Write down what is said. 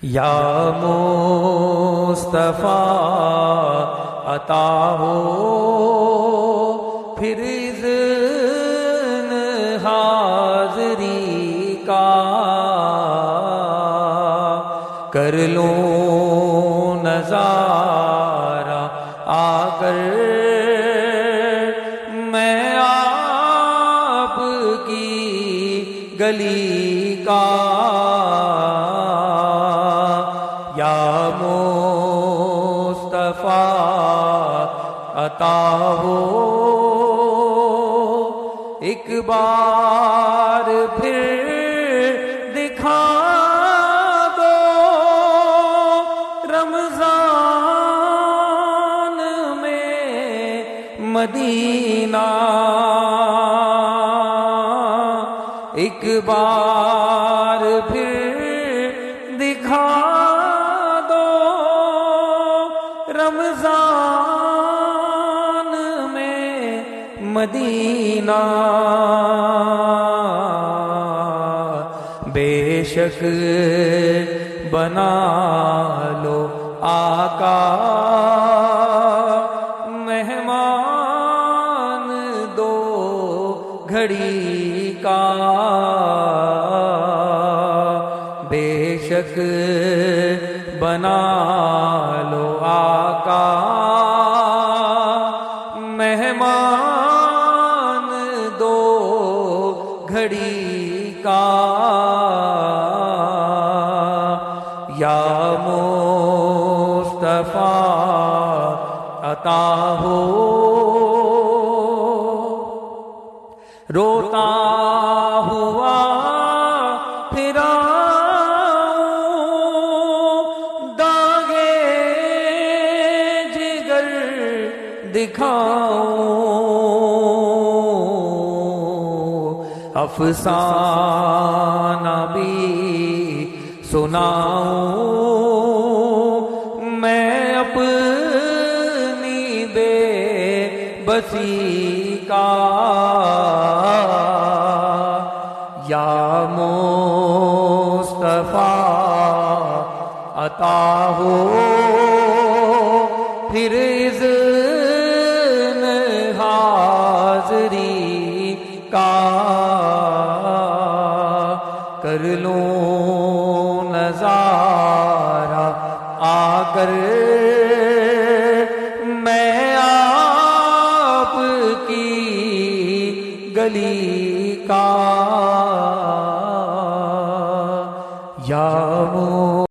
یا مصطفیٰ عطا ہو پھر اذن حاضری کا، کر لوں نظارہ آ کر میں آپ کی گلی کا۔ یا مصطفیٰ عطا ہو ایک بار پھر دکھا دو رمضان میں مدینہ، ایک بار پھر دکھا دو رمضان میں مدینہ۔ بے شک بنا لو آقا مہمان دو گھڑی کا، بے شک بنا لو آقا مہمان دو گھڑی کا۔ یا مصطفیٰ عطا ہو روتا ہوا پھر آؤں داغے جگر دکھاؤں، افسانہ بھی سناؤں میں اپنی بے بسی کا۔ یا مصطفیٰ عطا ہو پھر اذن حاضری کا، کر لوں نظارہ آ کر میں آپ کی گلی کا۔ یا